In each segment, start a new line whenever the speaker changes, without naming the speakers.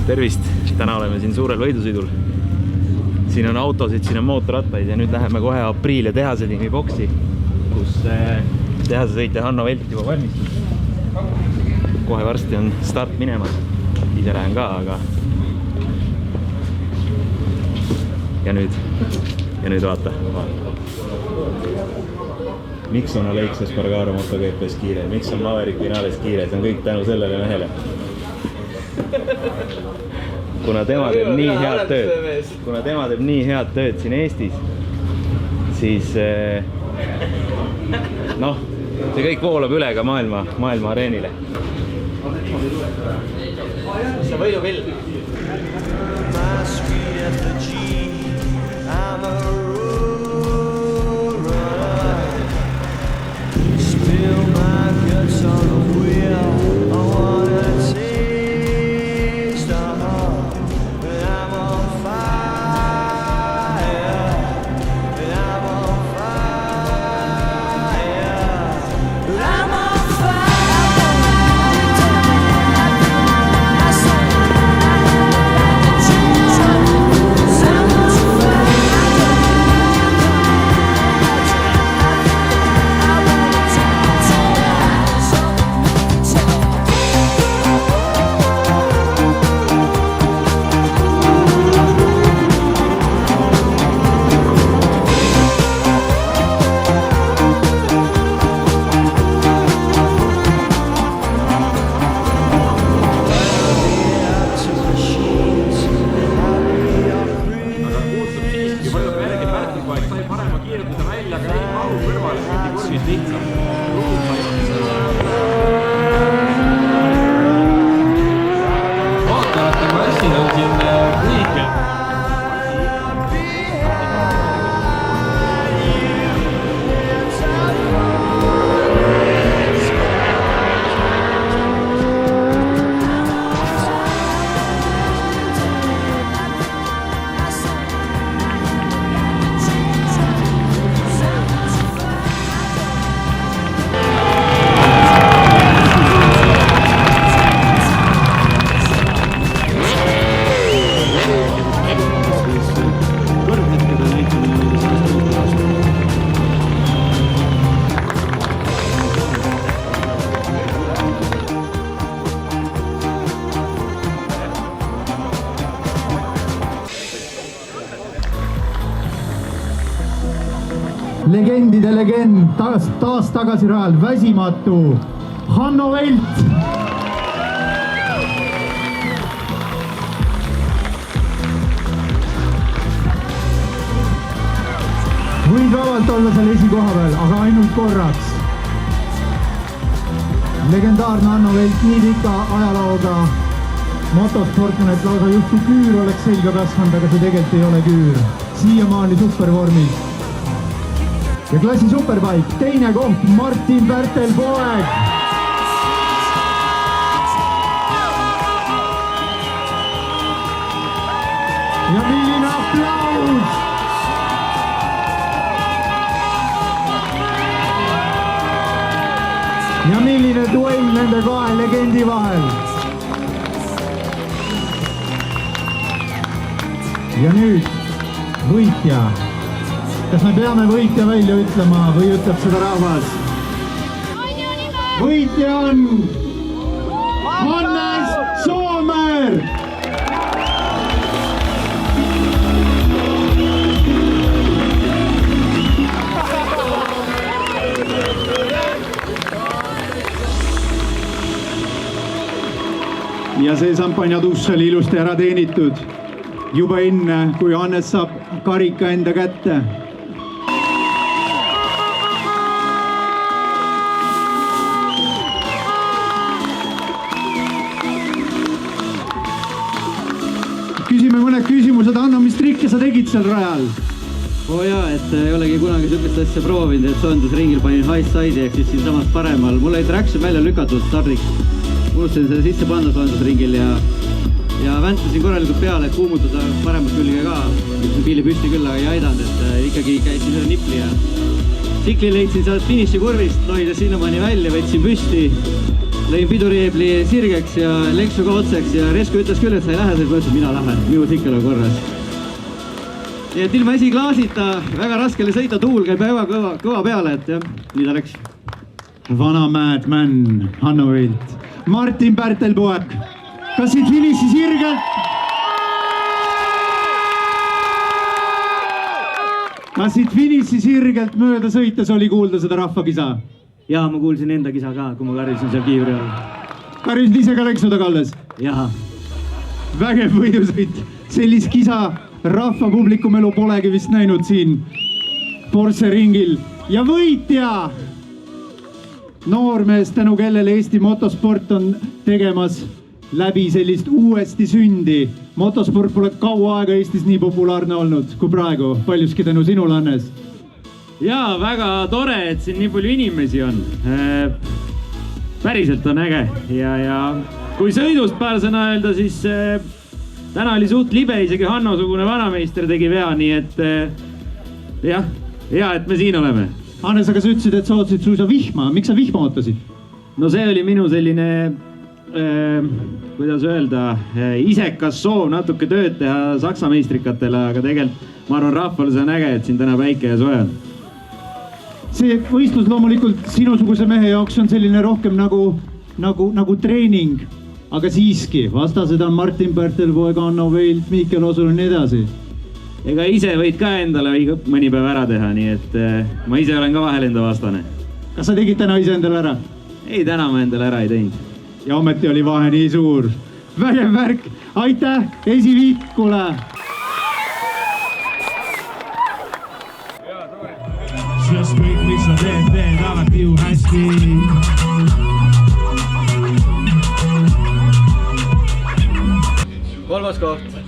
Tervist! Täna oleme siin suurel võidusõidul. Siin on autosid, siin on mootorrattaid ja nüüd läheme kohe Aprilia tehase tiimi boksi, kus tehase sõitja Hanno Velt juba valmistus. Kohe varsti on start minemas. Ise lähen ka, aga... Ja nüüd vaata. Miks on Alex Espargaro MotoGP's kiire? Miks on Maverick Vinales kiire? See on kõik tänu sellele mehele. Kuna tema teeb nii head tööd siin Eestis, siis noh, see kõik voolab üle ka maailma areenile. See on võidupill.
Legendide legend, taas tagasi rajal, väsimatu Hanno Velt. Võid vabalt olla seal esikoha peal, aga ainult korraks. Legendaarne Hanno Velt, nii pika ajalooga motosportlane, et lausa justkui küür oleks selga kasvanud, aga see tegelikult ei ole küür. Siiamaani supervormis. Ja klassi superbike, teine koht Martin Pärtel-Poeg. Ja milline aplaus! Ja milline duell nende kahe legendi vahel. Ja nüüd võitja. Kas me peame võitja välja ütlema või ütleb seda rahvas? Võitja on Hannes Soomäär! Ja see šampanjadus oli ilusti ära teenitud juba enne, kui Hannes saab karika enda kätte. Küsime mõned küsimused. Anna, mis trikke sa tegid seal rajal?
Jaa, et ei olegi kunagi sellist asja proovinud, et soojendusringil panin high side'i ehk siis siin samas paremal. Mul oli traction välja lükatud stardiks. Unustasin selle sisse panna soojendusringil ja ja väntasin korralikult peale, et kuumutada paremat külge ka. Pilli püsti küll, aga ei aidanud, et ikkagi käisin üle nipli ja tsikli leidsin sealt finišikurvist, lohides sinnamaani välja, võtsin püsti, lõin piduriebli sirgeks ja lenksu ka otseks ja Resku ütles küll, et sa ei lähe, siis mõtlesin, mina lähen, minu tsikkel on korras. Nii et ilma esiklaasita väga raskele sõita, tuul käib väga kõva peale, et jah, nii ta läks.
Vana madman Hanno Vilt. Martin Pärtelpoeg. Kas siit finiši sirgelt? Kas siit finiši sirgelt mööda sõites oli kuulda seda rahvakisa?
Jaa, ma kuulsin enda kisa ka, kui ma karjusin seal kiivri all.
Karjusid ise ka leksu taga alles?
Jaa.
Vägev võidusõit. Sellist kisa rahvapublikumelu polegi vist näinud siin Porsche ringil. Ja võitja! Noormees, tänu kellele Eesti motosport on tegemas läbi sellist uuesti sündi. Motosport pole kaua aega Eestis nii populaarne olnud kui praegu. Paljuski tänu sinule, Hannes.
Jaa, väga tore, et siin nii palju inimesi on. Päriselt on äge. Ja kui sõidust paar sõna öelda, siis täna oli suht libe, isegi Hanno-sugune vanameister tegi vea, nii et jah, et me siin oleme.
Hannes, aga sa ütlesid, et sa ootasid suisa vihma. Miks sa vihma ootasid?
No see oli minu selline, kuidas öelda, isekas soov natuke tööd teha Saksa meistrikatele, aga tegelikult ma arvan, rahval see on äge, et siin täna päike ja soe on.
See võistlus loomulikult sinusuguse mehe jaoks on selline rohkem nagu treening, aga siiski vastased on Martin Pärtelpoeg, Hanno Vilt, Mihkel Osul ja nii edasi.
Ega ise võid ka endale mõni päev ära teha, nii et ma ise olen ka vahel enda vastane.
Kas sa tegid täna ise endale ära?
Ei, täna ma endale ära ei teinud.
Ja ometi oli vahe nii suur. Vägev värk, aitäh esiviikule! Just kõik, mis sa teed alati ju hästi.
Kolmas koht.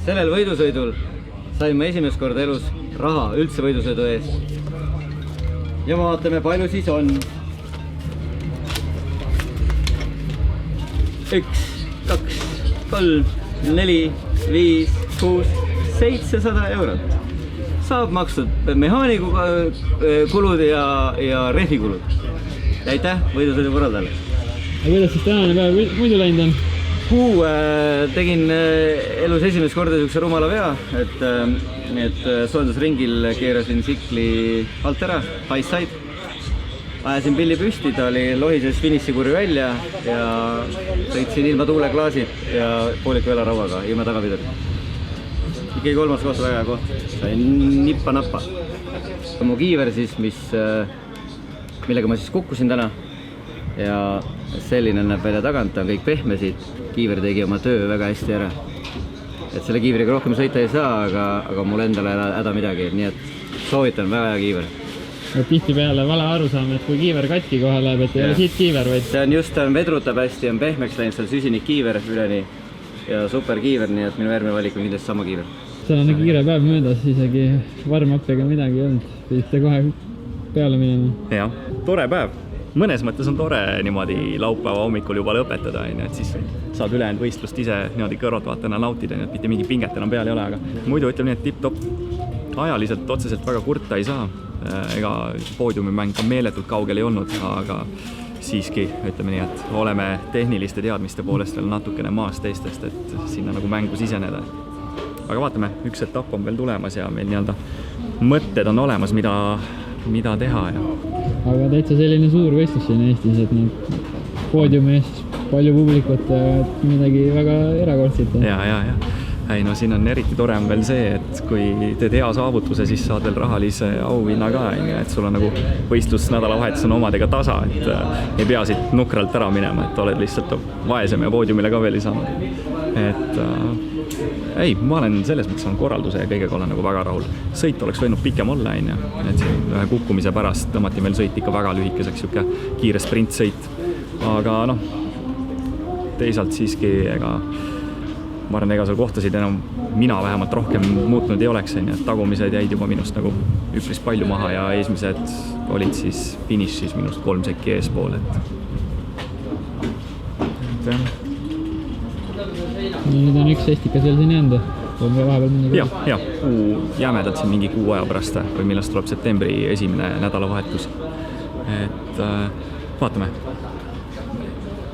Sellel võidusõidul sain ma esimest korda elus raha üldse võidusõidu eest. Ja vaatame, palju siis on. 1, 2, 3, 4, 5, 6, 700 eurot. Saab makstud mehaaniku kulud ja rehvi kulud. Aitäh võidusõidu korraldajale.
Ja kuidas siis tänane päev muidu läinud on?
Tegin elus esimest korda niisuguse rumala vea, et soojendusringil keerasin tsikli alt ära, high side. Ajasin pilli püsti, ta oli lohises finišikurvi välja ja sõitsin ilma tuuleklaasid ja pooliku velarauaga, ilma tagapidari. Ikkagi kolmas koht, väga hea koht, sain nippa-nappa. Mu kiiver siis, millega ma siis kukkusin täna ja selline näeb välja tagant, ta on kõik pehmesid. Kiiver tegi oma töö väga hästi ära. Et selle kiivriga rohkem sõita ei saa, aga mul endale häda midagi, nii et soovitan, väga hea kiiver.
Tihti peale vale aru saame, et kui kiiver katki kohe läheb, et ei ole siit kiiver, vaid...
See on just, ta vedrutab hästi, on pehmeks läinud, seal süsinik kiiver üleni ja super kiiver, nii et minu järgmine valik on kindlasti sama kiiver.
Seal on kiire päev möödas, isegi varm-uppiga midagi ei olnud, pidite kohe peale minema.
Jah, tore päev. Mõnes mõttes on tore niimoodi laupäeva hommikul juba lõpetada, et siis saad ülejäänud võistlust ise niimoodi kõrvaltvaatajana nautida, et mitte mingi pinget enam peal ei ole, aga muidu ütleme nii, et tipp-top ajaliselt otseselt väga kurta ei saa. Ega poodiumimäng ka meeletult kaugel ei olnud, aga siiski ütleme nii, et oleme tehniliste teadmiste poolest veel natukene maas teistest, et sinna nagu mängu siseneda. Aga vaatame, üks etapp on veel tulemas ja meil nii-öelda mõtted on olemas, mida teha.
Aga täitsa selline suur võistlus siin Eestis, et need poodiumi eest palju publikut, midagi väga erakordset.
Ja. Ei, no siin on eriti tore on veel see, et kui teed hea saavutuse, siis saad veel rahalise auhinna ka, et sul on nagu võistlus nädalavahetus on omadega tasa, et ei pea siit nukralt ära minema, et oled lihtsalt vaesem ja poodiumile ka veel ei saanud. Ei, ma olen selles mõttes on korralduse ja kõigega olen nagu väga rahul. Sõit oleks võinud pikem olla, et ühe kukkumise pärast tõmmati meil sõit ikka väga lühikeseks, siuke kiire sprintsõit. Aga teisalt siiski, ma arvan, ega seal kohtasid enam mina vähemalt rohkem muutnud ei oleks, et tagumised jäid juba minust nagu üpris palju maha ja esimesed olid siis finišis minust 3 sekki eespool,
Nüüd on üks Estika seal siin jäänud. On ka vahepeal mingi
ja jämedalt siin mingi kuu aja pärast või millest tuleb septembri esimene nädalavahetus. Et vaatame.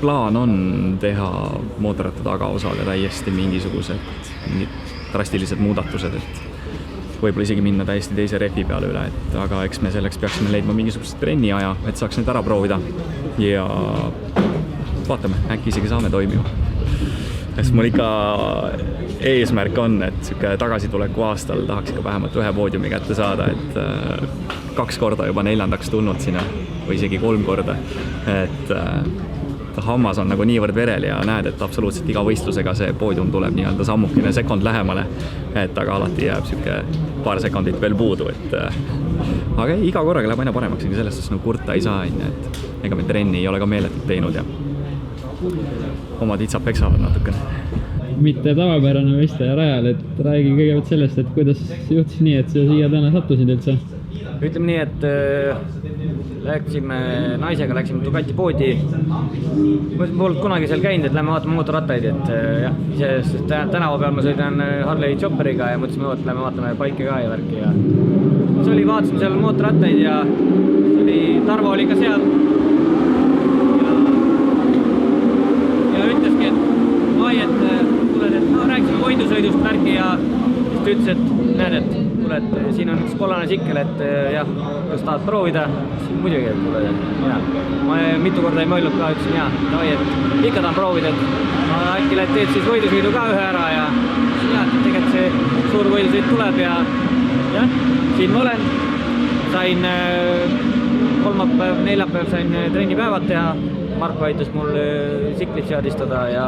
Plaan on teha mootorratta tagaosaga täiesti mingisugused drastilised muudatused, et võib-olla isegi minna täiesti teise refi peale üle, et aga eks me selleks peaksime leidma mingisugust trenni aja, et saaks need ära proovida ja vaatame, äkki isegi saame toimima. Sest mul ikka eesmärk on, et siuke tagasituleku aastal tahaks ikka vähemalt ühe poodiumi kätte saada, et 2 korda juba 4. tulnud sinna või isegi 3 korda, et hammas on nagu niivõrd verel ja näed, et absoluutselt iga võistlusega see poodium tuleb nii-öelda sammukene sekund lähemale, et aga alati jääb siuke paar sekundit veel puudu, et aga iga korraga läheb aina paremaks, selles suhtes nagu kurta ei saa, et ega me trenni ei ole ka meeletult teinud ja omad itsad peksavad natukene.
Mitte tavapärane võistleja rajal, et räägi kõigepealt sellest, et kuidas juhtus nii, et sa siia täna sattusid üldse?
Ütleme nii, et naisega läksime Ducati poodi. Ma polnud kunagi seal käinud, et lähme vaatame mootorrattaid, et jah, sest tänava peal ma sõidan Harley Chopperiga ja mõtlesime, et lähme vaatame paike ka ja värki ja see oli, vaatasime seal mootorrattaid ja Tarvo oli ka seal ja ütleski, et rääkisime võidusõidust värki ja ta ütles, et näed, et kuule, et siin on üks kollane sikkel, et jah, kas tahad proovida? Muidugi, et kuule, ja. Ma mitu korda ei mõelnud ka, ütlesin jah, et ikka tahan proovida, et äkki teed siis võidusõidu ka ühe ära ja jah, tegelikult see suur võidusõid tuleb ja jah, siin ma olen. Sain kolmapäev, neljapäev sain trennipäevad teha, Marko aitas mul siklit seadistada ja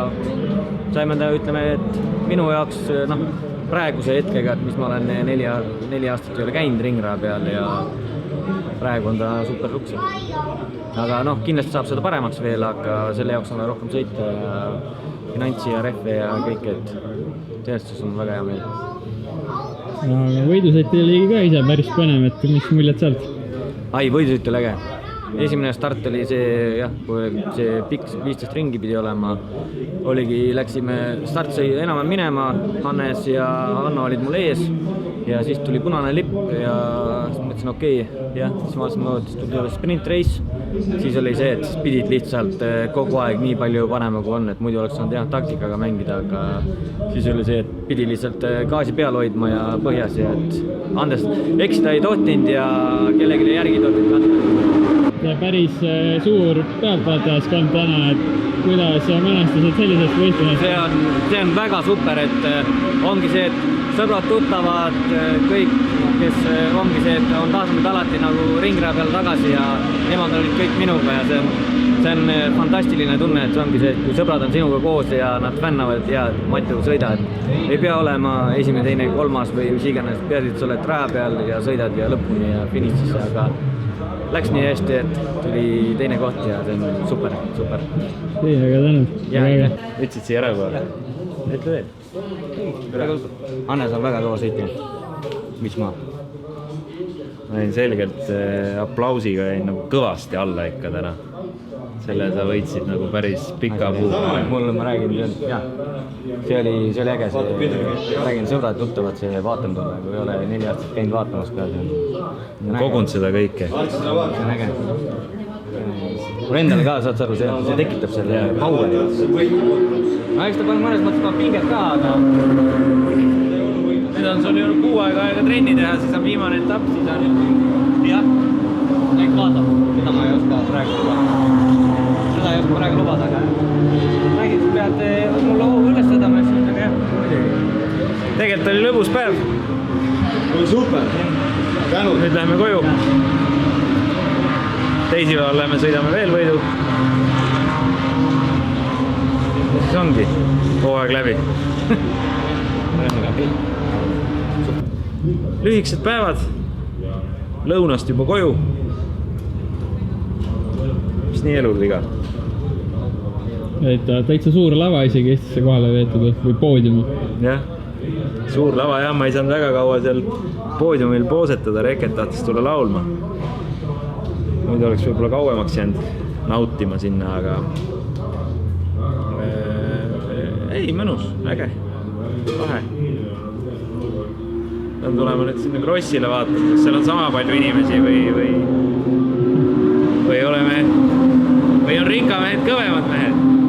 saime ta, ütleme, et minu jaoks praeguse hetkega, et mis ma olen 4 aastat ei ole käinud ringraja peal ja praegu on ta super lukse. Aga kindlasti saab seda paremaks veel, aga selle jaoks on rohkem sõita ja finantsi ja rehve ja kõik, et tõestus on väga hea meil.
Aga võidusõit oli ka ise päris põnev, et mis muljed sealt?
Võidusõit oli äge. Esimene start oli see, jah, kui see pikk 15 ringi pidi olema, läksime, start sai enam minema, Hannes ja Anna olid mul ees ja siis tuli punane lipp ja siis mõtlesin okei, jah, siis vaatasin, et tuli sprint race, siis oli see, et pidid lihtsalt kogu aeg nii palju panema, kui on, et muidu oleks saanud jah taktikaga mängida, aga siis oli see, et pidi lihtsalt gaasi peal hoidma ja põhjas ja et Andes eksida ei tohtinud ja kellelegi järgi ei tohtinud kanda.
Päris suur pealtvaatajaskond täna, et kuidas mõnestasid sellisest võistlusest?
See on väga super, et ongi see, et sõbrad tuttavad, kõik, kes ongi see, et on tahtnud alati nagu ringraja peal tagasi ja nemad olid kõik minuga ja see on fantastiline tunne, et see ongi see, et kui sõbrad on sinuga koos ja nad fännavad ja Matu sõida, et ei pea olema esimene, teine, kolmas või mis iganes, pead, et sa oled raja peal ja sõidad ja lõpuni ja finišisse, aga läks nii hästi, et tuli teine koht ja see on super.
Nii, aga tänud.
Ütlesid siia ära kohe?
Ütle veel. Hannes on väga kõva sõitnud. Mis ma?
Ma olin selgelt aplausiga jäin nagu kõvasti alla ikka täna. Selle sa võitsid nagu päris pika puu.
Ma räägin, jah, see oli äge, räägin sõbrad tuttavad, see vaatamine, kui ei ole 4 aastat käinud vaatamas peal.
Kogunud seda kõike.
See on äge. Kui endale ka saad aru, see tekitab selle power'i. Eks ta mõnes mõttes paneb pinget ka, aga nüüd on sul ju kuu aega trenni teha, siis on viimane etapp, siis on jah, kõik vaatab, mida ma ei oska praegu seda ei oska praegu lubada, aga räägid, pead mulle hoogu üles sõdama, siis on jah, muidugi.
Tegelikult oli lõbus päev.
Oli super. Tänud.
Nüüd läheme koju. Teisipäeval läheme, sõidame veel võidu. Siis ongi hooaeg läbi. Lühikesed päevad. Lõunast juba koju. Mis nii elul viga?
Et täitsa suur lava isegi Eestisse kohale veetud või poodiumi.
Jah, suur lava jah, ma ei saanud väga kaua seal poodiumil poosetada, Reket tahtis tulla laulma. Muidu oleks võib-olla kauemaks jäänud nautima sinna, aga ei, mõnus, äge, lahe. Pean tulema nüüd sinna Krossile vaatama, kas seal on sama palju inimesi või on rikamehed kõvemad mehed.